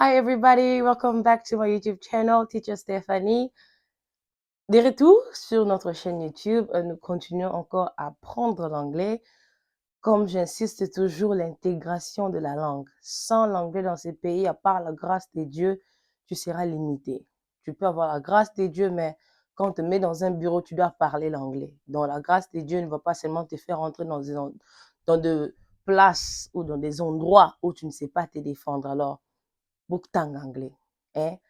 Hi everybody, welcome back to my YouTube channel, Teacher Stephanie. De retour sur notre chaîne YouTube, nous continuons encore à apprendre l'anglais. Comme j'insiste toujours, l'intégration de la langue. Sans l'anglais dans ces pays, à part la grâce de Dieu, tu seras limité. Tu peux avoir la grâce de Dieu, mais quand on te met dans un bureau, tu dois parler l'anglais. Donc la grâce de Dieu ne va pas seulement te faire entrer dans de places ou dans des endroits où tu ne sais pas te défendre. Alors, bokutanga anglais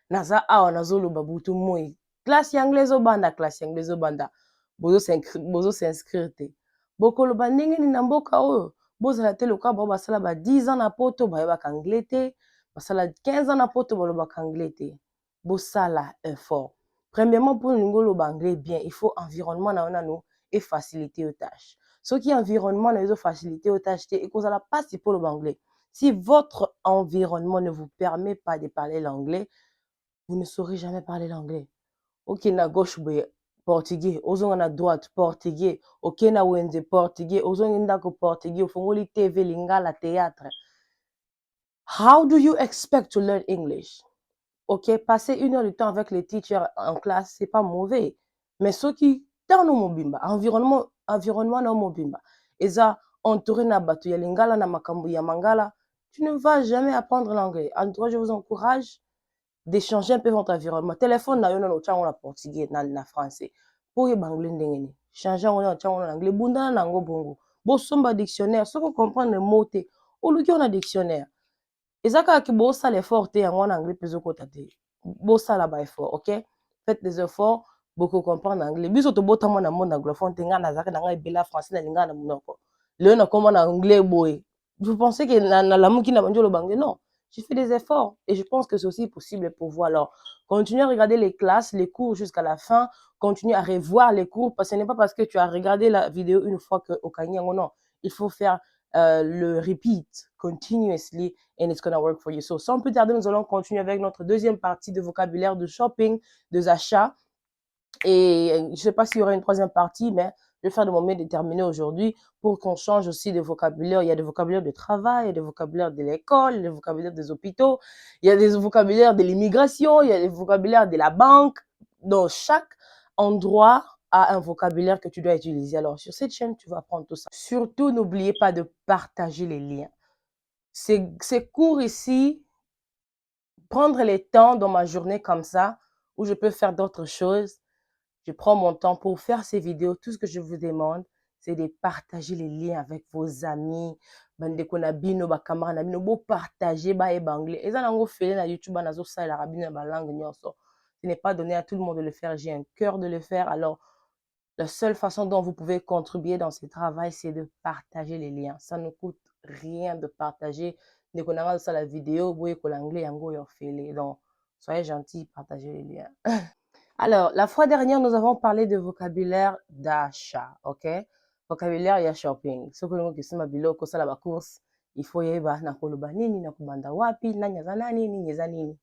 naza awa nazoloba butu moi classe ya anglais ezobanda bozo s'inscrire te bokoloba ndenge nini na mboka oyo bozala te lokola bao basala ba 10 ans na poto bayebaka anglais te basala 15 ans na poto balobaka anglais te bosala effort. Premièrement, pour olingi oloba anglais bien, il faut environnement na yo nano efacilité yo tâche soki environnement na yo ezofacilité yo tâche te ekozala mpasi mpo oloba anglais. Si votre environnement ne vous permet pas de parler l'anglais, vous ne saurez jamais parler l'anglais. Ok, na gauche, portugais. Ozonga na droite, portugais. Ok, na wenze, portugais. Ozonga ndako, portugais. Ofongoli TV, lingala, théâtre. How do you expect to learn English? Ok, passer 1 heure de temps avec les teachers en classe, c'est pas mauvais. Mais ceux qui, dans nos mobimba, environnement na mobimba, eza entouré na bato ya lingala na makambo ya mangala, tu ne vas jamais apprendre l'anglais. En tout cas, je vous encourage d'échanger un peu votre environnement. Téléphone na yo na chango na portugais na français. Pour y anglais ndengeni. Changer na chango na anglais. Bunda na ngo bongo. Bo somba dictionnaire, ce qu'on comprend le mot te. Ou luki on a dictionnaire. Ezaka ki bo sala effort te yango na anglais peso kota te. Bo sala ba effort, OK? Faites des efforts beaucoup comprendre anglais. Biso to botama na monde anglophone te nga na zaka na nga ebela français na linga na monoko. Leo na koma na anglais boy. Vous pensez que na lamuki na banjolo bangue? Non. Je fais des efforts et je pense que c'est aussi possible pour vous. Alors, continuez à regarder les classes, les cours jusqu'à la fin. Continuez à revoir les cours parce que ce n'est pas parce que tu as regardé la vidéo une fois que au Kanyango, non. Il faut faire le repeat continuously and it's gonna work for you. So, sans plus tarder, nous allons continuer avec notre deuxième partie de vocabulaire de shopping, de achats. Et je ne sais pas s'il y aura une troisième partie, mais je vais faire de mon mieux déterminé aujourd'hui pour qu'on change aussi de vocabulaire. Il y a des vocabulaires de travail, il y a des vocabulaires de l'école, il y a des vocabulaires des hôpitaux, il y a des vocabulaires de l'immigration, il y a des vocabulaires de la banque. Donc, chaque endroit a un vocabulaire que tu dois utiliser. Alors, sur cette chaîne, tu vas apprendre tout ça. Surtout, n'oubliez pas de partager les liens. Ces cours ici, prendre les temps dans ma journée comme ça, où je peux faire d'autres choses. Je prends mon temps pour faire ces vidéos. Tout ce que je vous demande, c'est de partager les liens avec vos amis. Bandeko na bino, ba camarades na bino, bo partager ba anglais. Et ça, nango fait na YouTube, na zo sa la rabine ba langue nyonso. Ce n'est pas donné à tout le monde de le faire. J'ai un cœur de le faire. Alors, la seule façon dont vous pouvez contribuer dans ce travail, c'est de partager les liens. Ça ne coûte rien de partager. Dès qu'on a ça la vidéo, vous voyez que l'anglais yango yo fait. Donc, soyez gentils, partagez les liens. Alors, la fois dernière, nous avons parlé de vocabulaire d'achat, ok? Vocabulaire ya shopping. Soko longo kisema biloko sala ba course, il faut yeba na koloba nini na kubanda wapi, nani aza nani, nini eza nini.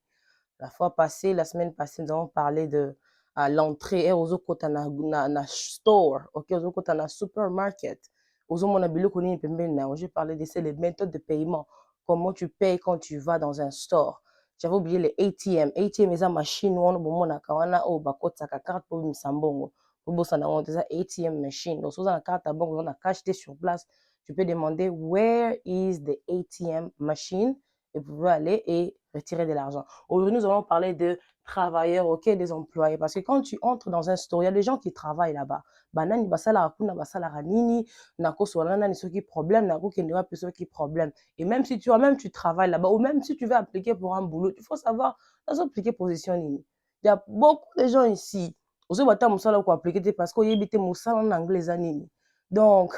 La fois passée, la semaine passée, nous avons parlé de l'entrée et aux kota na store, ok? Aux kota na supermarket. Aux mona biloko nini pembeni na. J'ai parlé de ces les méthodes de paiement. Comment tu payes quand tu vas dans un store. J'avais oublié les ATM. ATM eza machine wana bomonaka wana o bakotaka carte po bimisa mbongo. Bobosana wana eza ATM machine. Donc soza na carte à banque, on a acheté sur place. Tu peux demander where is the ATM machine et vous pouvez aller et retirer de l'argent. Aujourd'hui, nous allons parler de travailleurs, ok, des employés. Parce que quand tu entres dans un store, il y a des gens qui travaillent là-bas. Banani basala akuna basala ranini, nako solana ni ceux qui problème, nako kendera pe ceux qui problème. Et même si tu travailles là-bas, ou même si tu veux appliquer pour un boulot, il faut savoir, dans appliquer position nini. Il y a beaucoup de gens ici, aussi bata musala ko appliquer parce que yebite musala en anglais anini. Donc,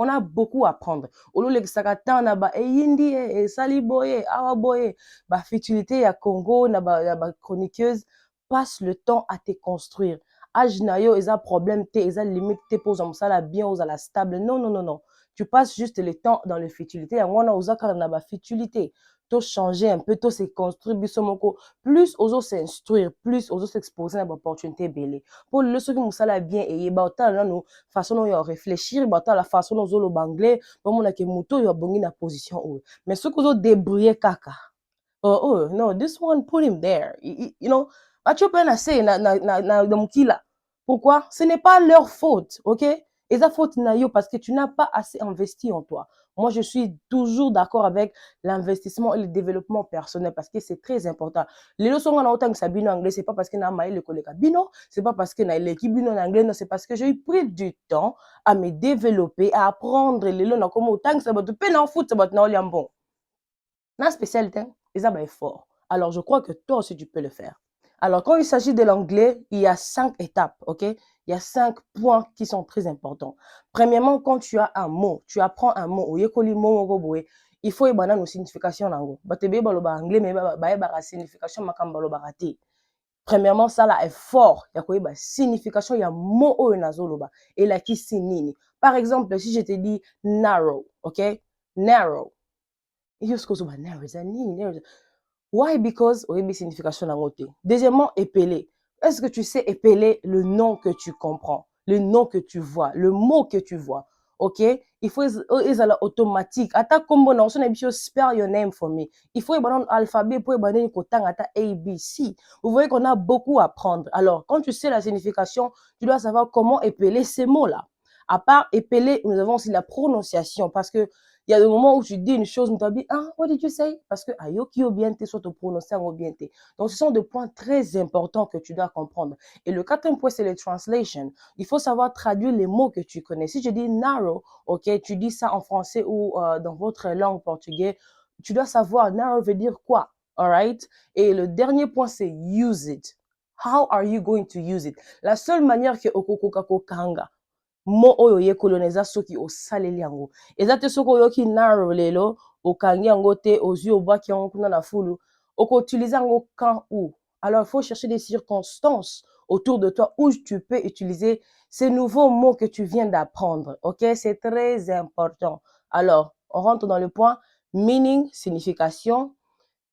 on a beaucoup à apprendre. Ololekisaka temps na ba eyindi e sali boye awa boye ba futilité ya Congo na ba chroniqueuse passe le temps à te construire. Âge na yo eza problème te eza limite te pose mosala bien aux la stable. Non non non non. Tu passes juste le temps dans les futilités. Yango na ozaka na ba futilité. To changer un peu, to se construire biso moko. Plus ozo s'instruire, plus ozo s'exposer na ba opportunité belé. Pour le soki mosala bien et ba otala na façon dont yo réfléchir, ba otala la façon dont zo lo banglais, ba mona ke muto yo bongi na position ou. Mais ce que zo débrouiller kaka. Oh, no, this one, put him there. You know, Achopin a say na mukila. Pourquoi? Ce n'est pas leur faute, ok? Et ça faute na yo parce que tu n'as pas assez investi en toi. Moi, je suis toujours d'accord avec l'investissement et le développement personnel parce que c'est très important. Les leçons qu'on a autant que ça bino anglais, c'est pas parce que na maï le collègue bino, c'est pas parce que na l'équipe bino en anglais, non, c'est parce que j'ai pris du temps à me développer, à apprendre les leçons comme autant que ça va te peine en foot, ça va te n'a bon. La spécialité, ils ont fort. Alors, je crois que toi aussi, tu peux le faire. Alors, quand il s'agit de l'anglais, il y a 5 étapes, ok? Il y a 5 points qui sont très importants. Premièrement, quand tu as un mot, tu apprends un mot, il faut y avoir une signification. Anglais, mais la signification, premièrement, ça là est fort. Il y a une signification, il y a un mot au nazoloba. Et là, qui signifie. Par exemple, si je te dis narrow, ok? Narrow. Why? Because oyebi signification nango te. Deuxièmement, épeler. Est-ce que tu sais épeler le nom que tu comprends, le nom que tu vois, le mot que tu vois? Ok? Il faut ezala automatique. Ata kombo na oso na biso spell your name for me. Il faut un alphabet pour ebana kotanga ata A B C. Vous voyez qu'on a beaucoup à apprendre. Alors, quand tu sais la signification, tu dois savoir comment épeler ces mots-là. À part épeler, nous avons aussi la prononciation parce que il y a des moments où tu dis une chose, tu dis, ah, what did you say? Parce que ayoki o bien te soit te prononcer en bien te. Donc, ce sont des points très importants que tu dois comprendre. Et le quatrième point, c'est les translation. Il faut savoir traduire les mots que tu connais. Si je dis narrow, ok, tu dis ça en français ou dans votre langue portugaise, tu dois savoir narrow veut dire quoi. All right? Et le dernier point, c'est use it. How are you going to use it? La seule manière que okokokako kanga, mo oyo ye koloneza soki osaleli yango eza te soki oyoki narrow lelo okangi yango te ozwi obwaki yango kuna na fulu okoutilize yango quand où. Alors il faut chercher des circonstances autour de toi où tu peux utiliser ces nouveaux mots que tu viens d'apprendre. Ok, c'est très important. Alors on rentre dans le point meaning, signification.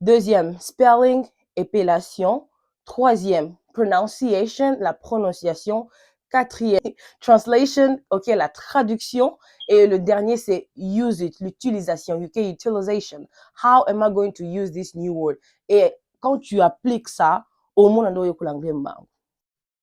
Deuxième, spelling, épellation. Troisième, pronunciation, la prononciation. Quatrième, translation, ok, la traduction. Et le dernier, c'est use it, l'utilisation, ok, utilization. How am I going to use this new word? Et quand tu appliques ça, au monde, on doit l'anglais.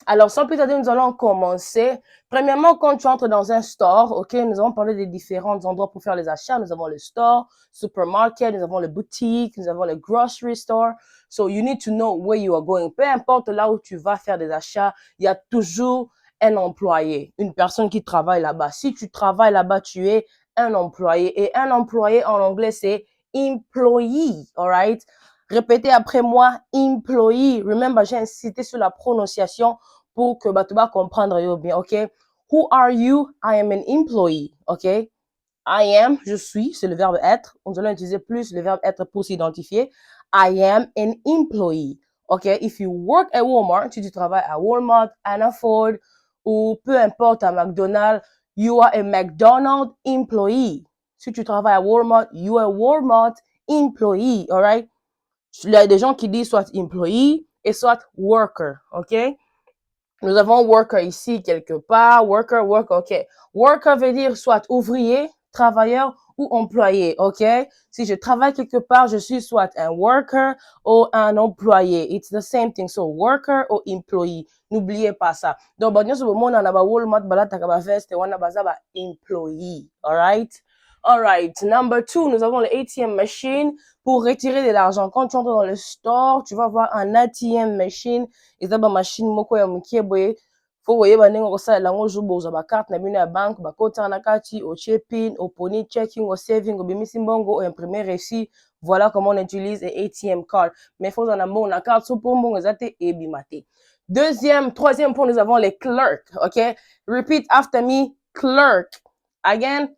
Alors, sans plus tarder, nous allons commencer. Premièrement, quand tu entres dans un store, ok, nous allons parler des différents endroits pour faire les achats. Nous avons le store, supermarket, nous avons le boutique, nous avons le grocery store. So, you need to know where you are going. Peu importe là où tu vas faire des achats, il y a toujours un employé, une personne qui travaille là-bas. Si tu travailles là-bas, tu es un employé. Et un employé en anglais, c'est employee, alright? Répétez après moi, employee. Remember, j'ai insisté sur la prononciation pour que tu vas comprendre bien, ok? Who are you? I am an employee, ok? I am, je suis, c'est le verbe être. Nous allons utiliser plus le verbe être pour s'identifier. I am an employee, ok? If you work at Walmart, si tu travailles à Walmart, Anna Ford, ou peu importe à McDonald's, you are a McDonald's employee. Si tu travailles à Walmart, you are a Walmart employee, alright? Il y a des gens qui disent soit employee et soit worker, ok? Nous avons worker ici quelque part, worker, ok. Worker veut dire soit ouvrier, travailleur ou employé, ok? Si je travaille quelque part, je suis soit un worker ou un employé. It's the same thing. So, worker ou employee. N'oubliez pas ça. Donc, bon, nous avons un Walmart, veste, on a employee, alright? Alright. Number 2, nous avons le ATM machine pour retirer de l'argent. Quand tu entres dans le store, tu vas voir un ATM machine. Eza ba machine moko ya mokie boye fo koyeba ndenge okosalela yango jour bozwa bakarte na bino ya banke bakotaka na kati otie pin oponi checking osaving obimisi mbongo oimprime reçu. Voilà comment on utilise un ATM card. Mais faut en mbongo na carte so po mbongo eza te ebima te. Troisième point, nous avons les clerks, ok? Repeat after me, clerk. Again,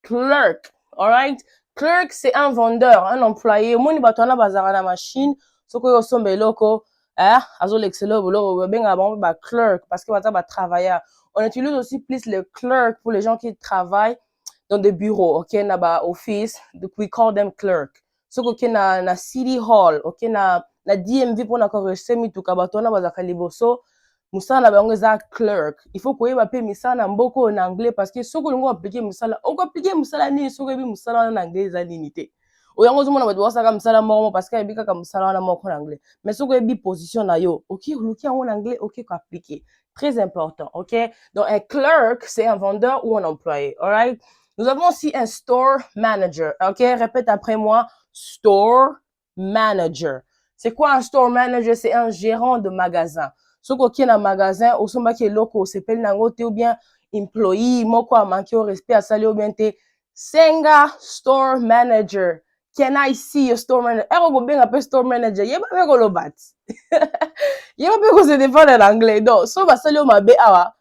clerk, alright? Clerk, c'est un vendeur, un employé. Moni bato wana bazaka na machine soko yo somba eloko azo l'excellent boulot benga ba clerk parce que ba travailleur. On utilise aussi plus le clerk pour les gens qui travaillent dans des bureaux, ok, na ba office, donc we call them clerk. So ok na city hall, ok na DMV pour na enregistrer mituka bato wana bazaka liboso musala na bango eza clerk. Il faut koyeba pe misala na mboko en anglais parce que soko lingo appliquer musala, on appliquer musala nini soko yebi musala na anglais eza nini te. oyango ozomona bato basaka mosala moko parce que ayebi kaka mosala wana moko na anglais mais soki oyebi position na yo oki oluki yango na anglais oki koappliquer très important, ok? Donc un clerk c'est un vendeur ou un employé, alright? Nous avons aussi un store manager, ok? Répète après moi, store manager. C'est quoi un store manager? C'est un gérant de magasin. Soki okie na magasin osombaki eloko osepeli nango te ou bien employee moko amanki au respect asali ou bien te senga store manager. Can I see your store manager? Ero kobenga pe store manager yeba pe koloba ti yeba pe kose défendre en anglais. Donc so basali yo mabe awa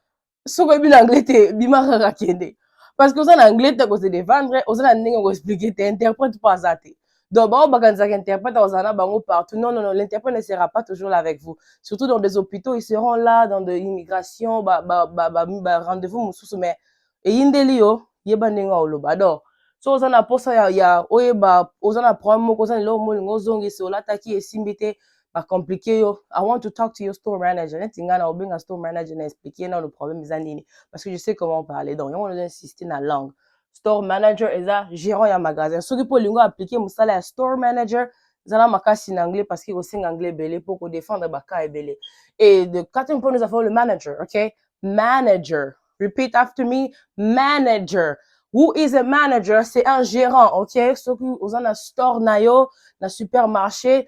soki oyebi na anglais te bima kaka kende parce que oza na anglais te kose défendre oza na ndenge koexplique te interprète mpo aza te. Donc, bon, bakanisaka interprète à bango partout. Non, non, non, l'interprète ne sera pas toujours là avec vous. Surtout dans des hôpitaux, ils seront là, dans de l'immigration, rendez-vous, moussousou, mais, et yindeli yo, yeba nenga oloba. Donc, so, ozana posa ya, oyeba, ozana problème moko, ozana lo mo lingo zongi, se olataki e simbite, ba compliqué yo. I want to talk to your store manager. Netinga na obenga store manager na expliquer non le problème zanini. Parce que je sais comment parler. Donc, on doit insister na langue. Store manager eza gérant ya magasin soki mpo olingo appliquer mosala ya store manager ezala makasi na anglais parce que kosenga anglais ebele mpo kodéfendre baka ebele. Et de quatrième point nous avons le manager, ok? Manager, repeat after me, manager. Who is a manager? C'est un gérant, ok? Soki oza na store na yo na supermarché,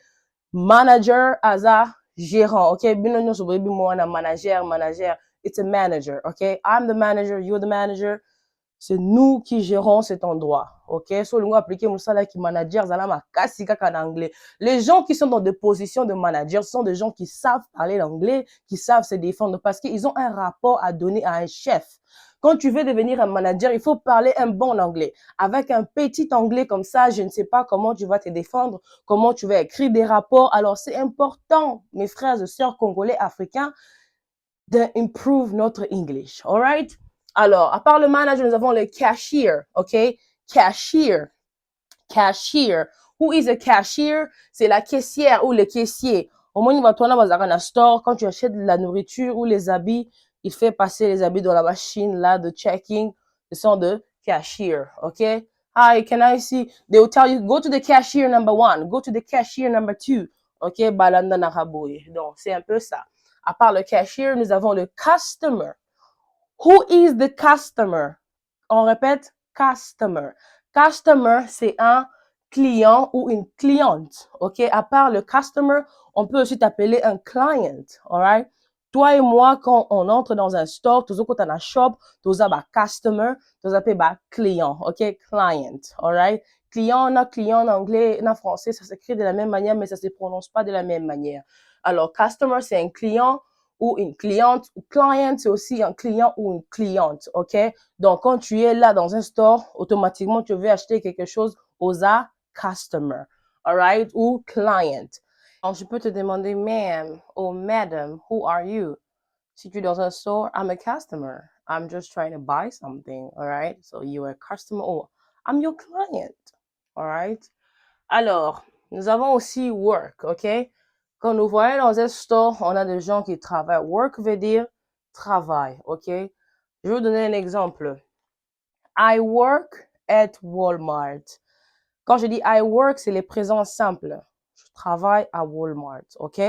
manager aza gérant, ok? Bino nyonso boyebi mo na manager, it's a manager, ok? I'm the manager, you're the manager. C'est nous qui gérons cet endroit, ok? So, l'on appliquer moussala qui manager, zala makasi kaka en anglais. Les gens qui sont dans des positions de manager sont des gens qui savent parler l'anglais, qui savent se défendre parce qu'ils ont un rapport à donner à un chef. Quand tu veux devenir un manager, il faut parler un bon anglais. Avec un petit anglais comme ça, je ne sais pas comment tu vas te défendre, comment tu vas écrire des rapports. Alors, c'est important, mes frères et sœurs congolais, africains, d'improve notre English, all right? Alors, à part le manager, nous avons le cashier, ok? Cashier. Cashier. Who is a cashier? C'est la caissière ou le caissier. Au moins, il va tourner dans un store. Quand tu achètes de la nourriture ou les habits, il fait passer les habits dans la machine là de checking. Ce sont de cashier, ok? Hi, can I see? They will tell you, go to the cashier number 1, go to the cashier number 2. Ok? Balanda naraboye. Donc, c'est un peu ça. À part le cashier, nous avons le customer. Who is the customer? On répète, customer. Customer, c'est un client ou une cliente, ok? À part le customer, on peut aussi t'appeler un client, alright? Toi et moi, quand on entre dans un store, toujours quand on a shop, tu as customer, tu as client, ok? Client, alright? Client en anglais, en français, ça s'écrit de la même manière, mais ça se prononce pas de la même manière. Alors, customer, c'est un client ou une cliente. Client, c'est aussi un client ou une cliente, ok? Donc, quand tu es là dans un store, automatiquement, tu veux acheter quelque chose aux a customer, alright? Ou client. Alors, je peux te demander, ma'am ou madam, who are you? Si tu es dans un store, I'm a customer. I'm just trying to buy something, alright? So, you're a customer or I'm your client, alright? Alors, nous avons aussi work, ok? Quand nous voyons dans un store, on a des gens qui travaillent. Work veut dire travail, ok? Je vais vous donner un exemple. I work at Walmart. Quand je dis I work, c'est les présents simples. Je travaille à Walmart, ok?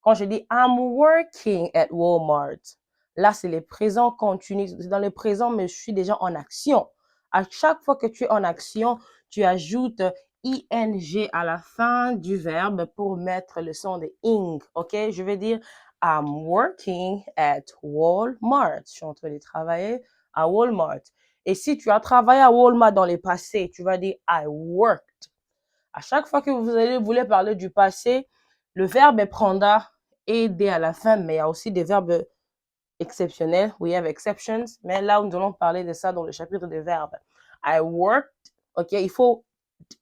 Quand je dis I'm working at Walmart, là, c'est les présents continus. C'est dans le présent, mais je suis déjà en action. À chaque fois que tu es en action, tu ajoutes ing à la fin du verbe pour mettre le son de ing, ok? Je vais dire I'm working at Walmart. Je suis en train de travailler à Walmart. Et si tu as travaillé à Walmart dans le passé, tu vas dire I worked. À chaque fois que vous voulez parler du passé, le verbe prendra ed à la fin, mais il y a aussi des verbes exceptionnels. We have exceptions, mais là, nous allons parler de ça dans le chapitre des verbes. I worked, ok, il faut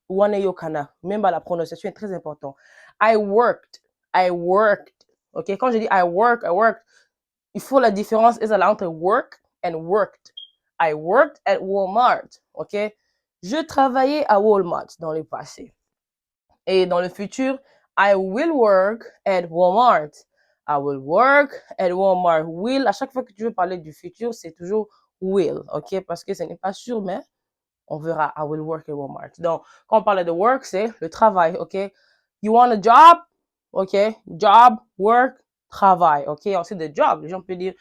one yokana, même la prononciation est très importante. I worked, ok, quand je dis I worked, il faut la différence entre work and worked. I worked at Walmart, ok? Je travaillais à Walmart dans le passé. Et dans le futur, I will work at Walmart. I will work at Walmart. Will, à chaque fois que tu veux parler du futur, c'est toujours will, ok? Parce que ce n'est pas sûr, mais on verra I will work at Walmart. Donc, quand on parle de work, c'est le travail, ok? You want a job? Ok? Job, work, travail, ok? Ensuite, de job, les gens peuvent dire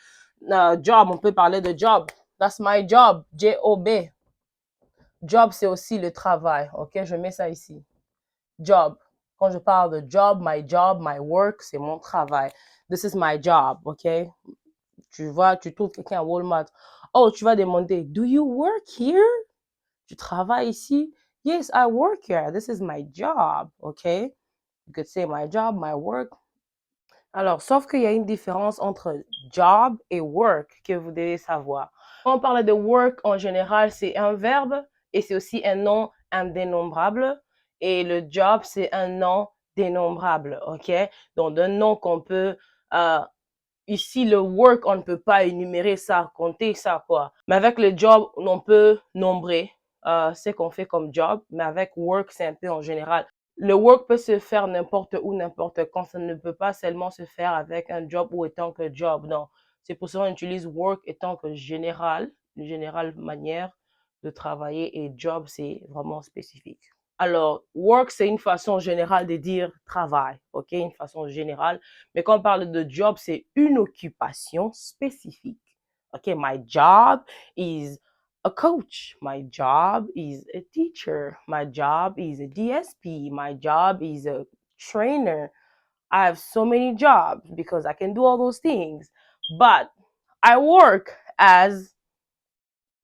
job, on peut parler de job. That's my job, J-O-B. Job, c'est aussi le travail, ok? Je mets ça ici. Job. Quand je parle de job, my work, c'est mon travail. This is my job, ok? Tu vois, tu trouves quelqu'un à Walmart. Oh, tu vas demander, do you work here? Tu travailles ici? Yes, I work here. This is my job, okay? You could say my job, my work. Alors, sauf qu'il y a une différence entre job et work que vous devez savoir. Quand on parle de work, en général, c'est un verbe et c'est aussi un nom indénombrable. Et le job, c'est un nom dénombrable, ok? Donc, un nom qu'on peut ici, le work, on ne peut pas énumérer ça, compter ça, quoi. Mais avec le job, on peut nombrer ce qu'on fait comme job. Mais avec work, c'est un peu en général. Le work peut se faire n'importe où, n'importe quand. Ça ne peut pas seulement se faire avec un job ou étant que job. Non. C'est pour ça qu'on utilise work étant que général, une générale manière de travailler et job, c'est vraiment spécifique. Alors, work, c'est une façon générale de dire travail, ok? Une façon générale. Mais quand on parle de job, c'est une occupation spécifique. Ok, my job is a coach. My job is a teacher. My job is a DSP. My job is a trainer. I have so many jobs because I can do all those things. But I work as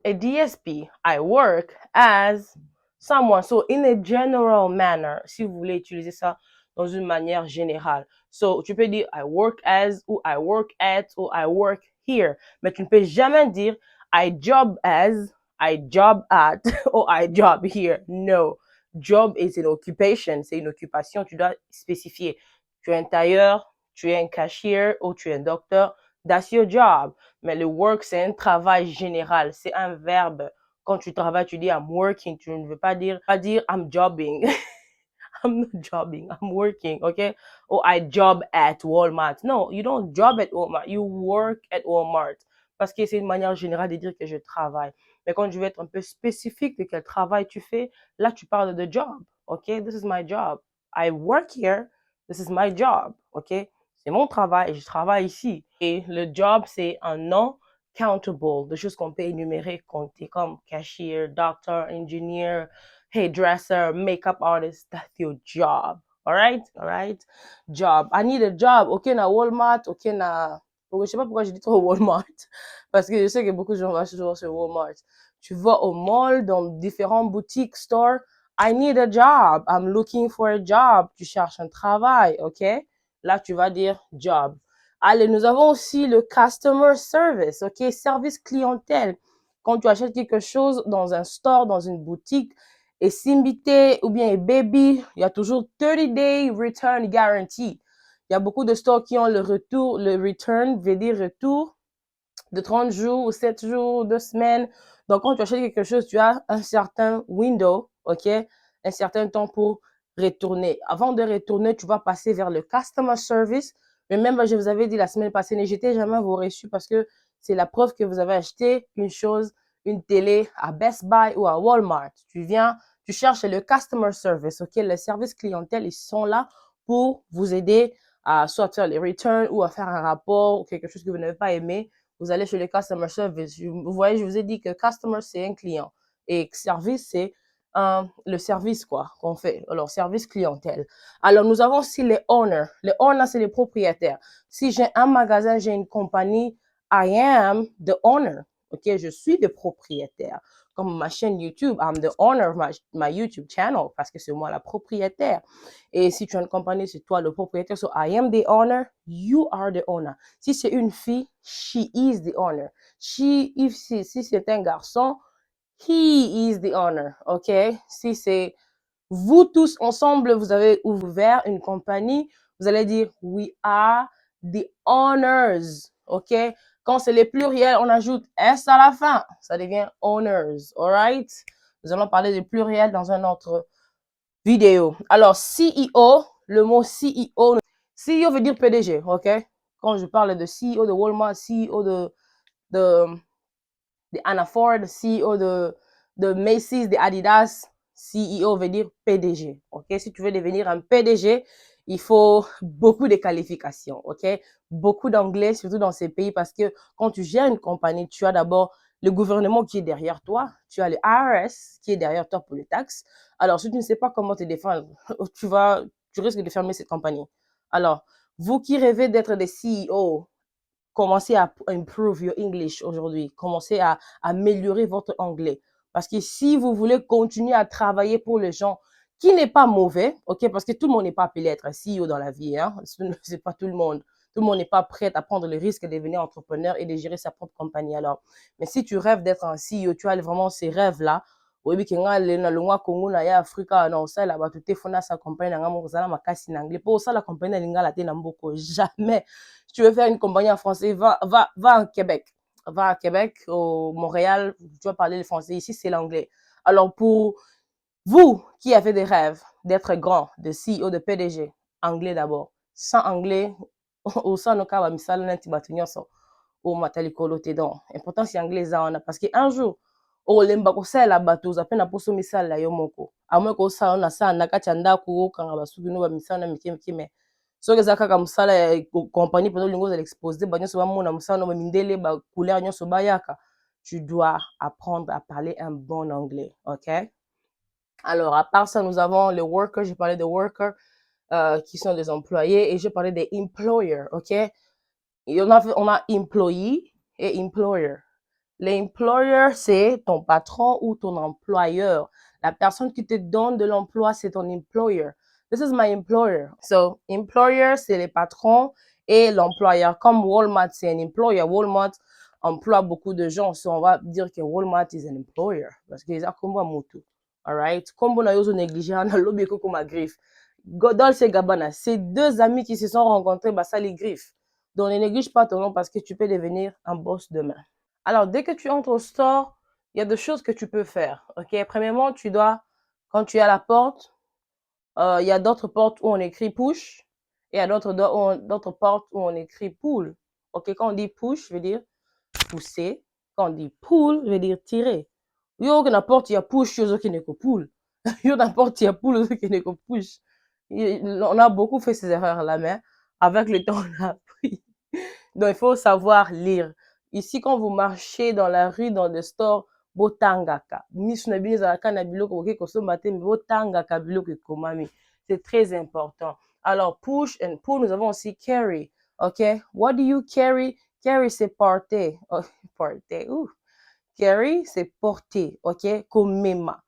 a DSP. I work as someone. So, in a general manner, si vous voulez utiliser ça dans une manière générale. So, tu peux dire I work as, ou I work at, ou I work here. Mais tu ne peux jamais dire I job as, I job at, or I job here. No. Job is an occupation. C'est une occupation. Tu dois spécifier. Tu es un tailleur, tu es un cashier, ou tu es un docteur. That's your job. Mais le work, c'est un travail général. C'est un verbe. Quand tu travailles, tu dis I'm working. Tu ne veux pas dire I'm jobbing. I'm not jobbing. I'm working, okay? Or I job at Walmart. No, you don't job at Walmart. You work at Walmart. Parce que c'est une manière générale de dire que je travaille. Mais quand je veux être un peu spécifique de quel travail tu fais, là, tu parles de job, okay? This is my job. I work here. This is my job, okay? C'est mon travail et je travaille ici. Et le job, c'est un nom countable, des choses qu'on peut énumérer, compter comme cashier, doctor, engineer, hairdresser, makeup artist. That's your job. All right? All right? Job. I need a job. OK, na Walmart. OK, na... Je sais pas pourquoi j'ai dit trop Walmart. Parce que je sais que beaucoup de gens vont toujours sur Walmart. Tu vas au mall, dans différents boutiques, stores. I need a job. I'm looking for a job. Tu cherches un travail. OK? Là, tu vas dire job. Allez, nous avons aussi le customer service. OK? Service clientèle. Quand tu achètes quelque chose dans un store, dans une boutique, et Simbité ou bien Baby, il y a toujours 30-day return guarantee. Il y a beaucoup de stores qui ont le retour, le return veut dire retour de 30 jours ou 7 jours, 2 semaines. Donc, quand tu achètes quelque chose, tu as un certain window, OK? Un certain temps pour retourner. Avant de retourner, tu vas passer vers le customer service. Mais même, je vous avais dit la semaine passée, n'hésitez jamais à vos reçus parce que c'est la preuve que vous avez acheté une chose, une télé à Best Buy ou à Walmart. Tu viens, tu cherches le customer service, OK? Le service clientèle, ils sont là pour vous aider à soit faire les returns ou à faire un rapport ou quelque chose que vous n'avez pas aimé. Vous allez chez le customer service. Vous voyez, je vous ai dit que customer, c'est un client. Et service, c'est le service, quoi, qu'on fait. Alors, service clientèle. Alors, nous avons aussi les owners. Les owners, c'est les propriétaires. Si j'ai un magasin, j'ai une compagnie, I am the owner. OK, je suis le propriétaire. Comme ma chaîne YouTube, I'm the owner of my YouTube channel parce que c'est moi la propriétaire. Et si tu as une compagnie, c'est toi le propriétaire. So, I am the owner, you are the owner. Si c'est une fille, she is the owner. Si c'est un garçon, he is the owner. OK? Si c'est vous tous ensemble, vous avez ouvert une compagnie, vous allez dire we are the owners. OK? Quand c'est les pluriels, on ajoute S à la fin. Ça devient owners. All right? Nous allons parler des pluriels dans un autre vidéo. Alors, CEO, le mot CEO. CEO veut dire PDG, OK? Quand je parle de CEO de Walmart, CEO de Anna Ford, CEO de de Macy's, de Adidas, CEO veut dire PDG. OK? Si tu veux devenir un PDG, il faut beaucoup de qualifications. OK? Beaucoup d'anglais, surtout dans ces pays, parce que quand tu gères une compagnie, tu as d'abord le gouvernement qui est derrière toi, tu as le IRS qui est derrière toi pour les taxes. Alors, si tu ne sais pas comment te défendre, tu risques de fermer cette compagnie. Alors, vous qui rêvez d'être des CEO, commencez à improve your English aujourd'hui. Commencez à améliorer votre anglais. Parce que si vous voulez continuer à travailler pour les gens, qui n'est pas mauvais, ok, parce que tout le monde n'est pas appelé à être un CEO dans la vie, hein, c'est pas tout le monde. Tout le monde n'est pas prêt à prendre le risque de devenir entrepreneur et de gérer sa propre compagnie. Alors, mais si tu rêves d'être un CEO, tu as vraiment ces rêves-là. Oui, que nga le na longwa Congo na ya Afrika na osala ba tout fona sa compagnie na nga mo kozala makasi na anglais. Pour ça la compagnie na lingala te na mboko jamais. Si tu veux faire une compagnie en français, va en Québec. Va à Québec, au Montréal, tu vas parler le français. Ici, c'est l'anglais. Alors, pour vous qui avez des rêves d'être grand, de CEO, de PDG, anglais d'abord. Sans anglais, au sein de cas, misal na tibatunyo so, o matalikolo te don. Important si anglais za wana, parce que un jour, o lemba ko sala bato, za pena poso misala yo moko. Amwe ko sa na sa na kati ndako ko kanga basuki no ba misala na mike me. Soki eza kaka mosala ya compagnie pendant olingi ozala exposé banyonso bamona mosala no bamindele bacouleur nyonso bayaka, tu dois apprendre à parler un bon anglais, ok? Alors, à part ça, nous avons les workers, j'ai parlé des workers qui sont des employés et j'ai parlé des employers, ok? Et on a employee et employer. L'employer, c'est ton patron ou ton employeur. La personne qui te donne de l'emploi, c'est ton employer. This is my employer. So, employer, c'est les patrons et l'employeur. Comme Walmart, c'est un employer. Walmart emploie beaucoup de gens. So, on va dire que Walmart is an employer. Parce que ça comme moto. Alright? Comme on a eu négligé, on a lobby comme ma griffe. Dolce et Gabbana, c'est deux amis qui se sont rencontrés, bah ça les griffe. Donc, ne néglige pas ton nom parce que tu peux devenir un boss demain. Alors, dès que tu entres au store, il y a des choses que tu peux faire. OK? Premièrement, tu dois, quand tu es à la porte, il y a d'autres portes où on écrit push et il y a d'autres portes où on écrit pull. OK? Quand on dit push, je veux dire pousser. Quand on dit pull, je veux dire tirer. Yo, que n'importe, il y a push, yo, qui n'est que pull. Yo, n'importe, il y a pull, yo, qui n'est que push. On a beaucoup fait ces erreurs-là, mais avec le temps, on a appris. Donc, il faut savoir lire. Ici, quand vous marchez dans la rue, dans le store, botangaka. C'est très important. Alors, push and pull, nous avons aussi carry. OK? What do you carry? Carry, c'est porter. Oh, porter. Carry, c'est porter. OK? Comme mema.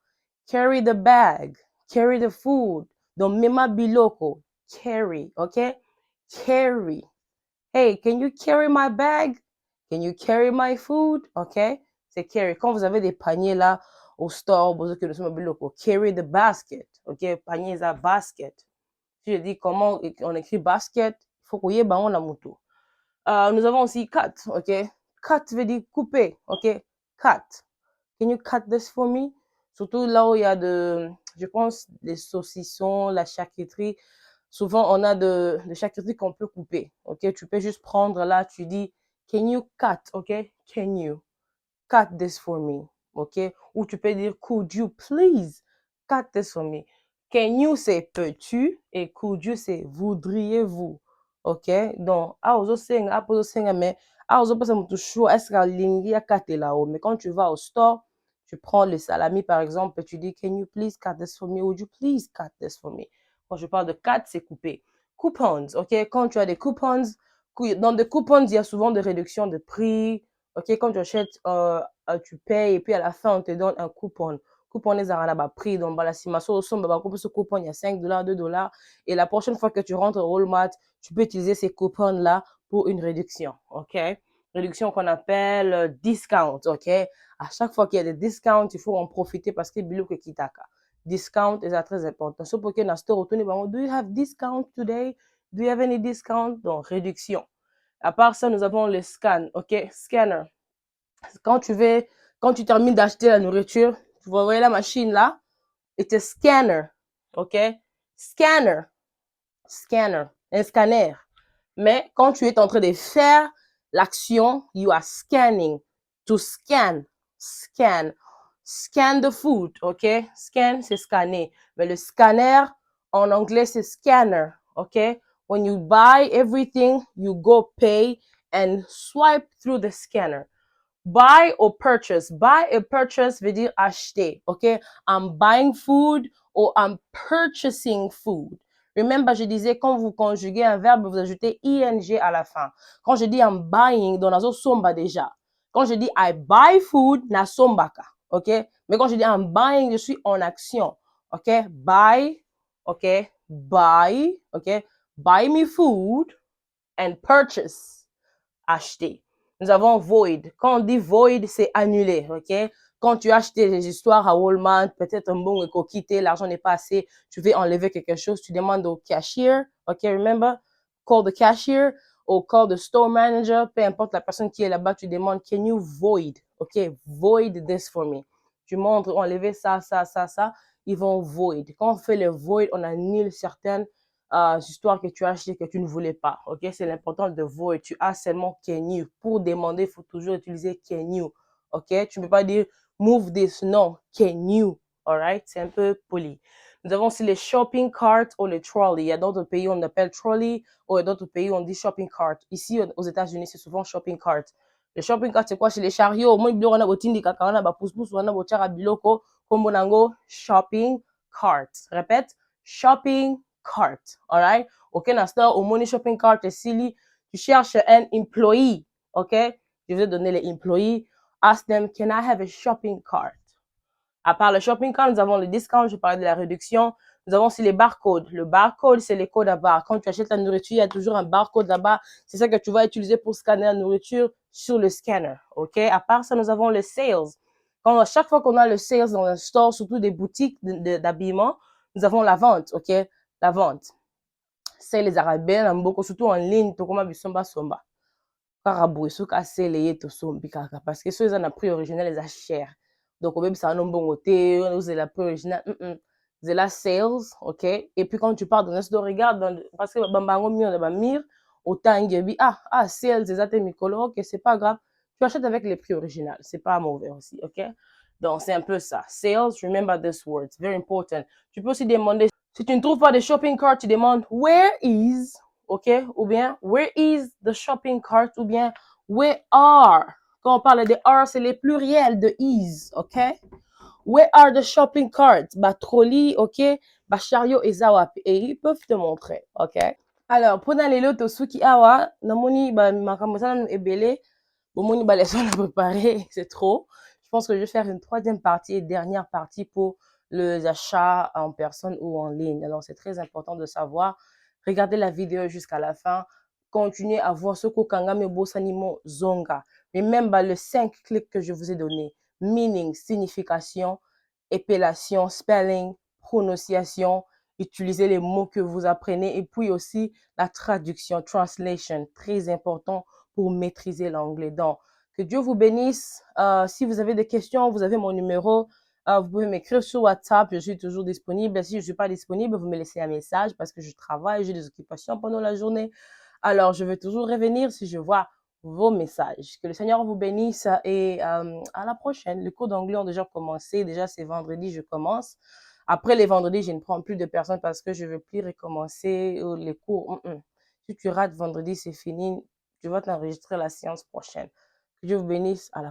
Carry the bag. Carry the food. Donc, mema biloko. Carry. OK? Carry. Hey, can you carry my bag? Can you carry my food? OK? C'est carry. Quand vous avez des paniers là au store, vous que nous carry the basket. OK? Panier is a basket. Si je dis comment on écrit basket, il faut qu'on y ait la moto. Nous avons aussi cut. OK? Cut veut dire couper. OK? Cut. Can you cut this for me? Surtout là où il y a je pense, des saucissons, la charcuterie. Souvent, on a de charcuterie qu'on peut couper. OK? Tu peux juste prendre là, tu dis, can you cut? OK? Can you cut this for me? OK? Ou tu peux dire, could you please cut this for me? Can you, c'est peux-tu? Et could you, c'est voudriez-vous? OK? Donc, mais mais quand tu vas au store, tu prends le salami par exemple et tu dis, can you please cut this for me? Would you please cut this for me? Quand je parle de cut, c'est couper. Coupons, OK? Quand tu as des coupons, dans des coupons, il y a souvent des réductions de prix. OK? Quand tu achètes, tu payes et puis à la fin, on te donne un coupon. Coupon les arabes prix. Donc, la simaso, ce coupon, il y a $5, $2. Et la prochaine fois que tu rentres au Walmart, tu peux utiliser ces coupons-là pour une réduction. OK? Réduction qu'on appelle discount. OK? À chaque fois qu'il y a des discounts, il faut en profiter parce que bilou que kitaka. Discount est très important. So pour que dans store, do you have discount today? Do you have any discount? Donc, réduction. À part ça, nous avons le scan. OK? Scanner. Quand tu termines d'acheter la nourriture, tu vas envoyer la machine là, et te scanner. OK? Scanner. Scanner. Un scanner. Mais quand tu es en train de faire l'action, you are scanning. To scan. Scan. scan the food, OK? Scan, c'est scanner. Mais le scanner, en anglais, c'est scanner, OK? When you buy everything, you go pay and swipe through the scanner. Buy or purchase. Buy or purchase veut dire acheter, OK? I'm buying food or I'm purchasing food. Remember, je disais, quand vous conjuguez un verbe, vous ajoutez ing à la fin. Quand je dis I'm buying, dans nazo somba déjà. Quand je dis I buy food, na sombaka, OK? Mais quand je dis I'm buying, je suis en action, OK? Buy, OK? Buy, OK? Buy me food and purchase, acheter. Nous avons void. Quand on dit void, c'est annulé, OK? Quand tu as acheté des histoires à Walmart, peut-être un bon éco quitté, l'argent n'est pas assez, tu veux enlever quelque chose, tu demandes au cashier, OK? Remember? Call the cashier or call the store manager, peu importe la personne qui est là-bas, tu demandes, can you void? OK? Void this for me. Tu montres, enlever ça, ça, ça, ça, ils vont void. Quand on fait le void, on annule certaines histoires que tu as achetées que tu ne voulais pas. OK? C'est l'important de void. Tu as seulement can you. Pour demander, il faut toujours utiliser can you. OK? Tu ne peux pas dire move this. Non, can you. All right? C'est un peu poli. Nous avons aussi les shopping carts ou les trolley. Il y a d'autres pays où on appelle trolley ou d'autres pays où on dit shopping cart. Ici, aux États-Unis, c'est souvent shopping cart. Le shopping cart, c'est quoi? C'est les chariots. Moi, on a botindi kakana, ba pousse-pousse, on a bochara biloko, kombonango, shopping cart. Répète, shopping cart. All right? OK, Nastar, au money shopping cart, et silly, tu cherches un employee. OK? Je vais donner les employés. Ask them, can I have a shopping cart? À part le shopping cart, nous avons le discount, je parlais de la réduction. Nous avons aussi les barcodes. Le barcode, c'est les codes à barre. Quand tu achètes la nourriture, il y a toujours un barcode là-bas. C'est ça que tu vas utiliser pour scanner la nourriture sur le scanner. OK? À part ça, nous avons le sales. À chaque fois qu'on a le sales dans un store, surtout des boutiques d'habillement, nous avons la vente. OK? La vente. C'est les Arabiens, beaucoup, surtout en ligne, tokoma bisomba somba. Karabou, souka c'est les sombi kaka. Parce que ceux qui ont prix original, les achètent. Donc, au même ça, non bon côté, c'est la prix original. C'est la sales, ok? Et puis, quand tu pars dans un store, regarde, parce que bambango mieux, ba mire, autant ngebi, sales, c'est ça, t'es micolo, ok, c'est pas grave. Tu achètes avec les prix original. C'est pas mauvais aussi, ok? Donc, c'est un peu ça. Sales, remember this word. It's very important. Tu peux aussi demander, si tu ne trouves pas de shopping cart, tu demandes, where is, ok? Ou bien, where is the shopping cart? Ou bien, where are? Quand on parle de are, c'est les pluriels de is, ok? Where are the shopping carts? Bah, trolley, ok? Bah, chariot et zawapi. Et ils peuvent te montrer, ok? Alors, prenez les lots Tosuki Awa. Namoni, bah, makamosan ebele. Bomoni, bah, laissons la préparer. C'est trop. Je pense que je vais faire une troisième partie et dernière partie pour les achats en personne ou en ligne. Alors, c'est très important de savoir. Regardez la vidéo jusqu'à la fin. Continuez à voir ce que Kangame Bosanimo Zonga. Mais même bah, les 5 clics que je vous ai donnés. Meaning, signification, épellation, spelling, prononciation, utiliser les mots que vous apprenez et puis aussi la traduction, translation, très important pour maîtriser l'anglais. Donc, que Dieu vous bénisse. Si vous avez des questions, vous avez mon numéro. Vous pouvez m'écrire sur WhatsApp. Je suis toujours disponible. Si je ne suis pas disponible, vous me laissez un message parce que je travaille, j'ai des occupations pendant la journée. Alors, je vais toujours revenir si je vois vos messages. Que le Seigneur vous bénisse et à la prochaine. Les cours d'anglais ont déjà commencé. Déjà, c'est vendredi, je commence. Après les vendredis, je ne prends plus de personnes parce que je ne veux plus recommencer les cours. Si tu rates vendredi, c'est fini. Tu vas t'enregistrer la séance prochaine. Que Dieu vous bénisse. À la prochaine.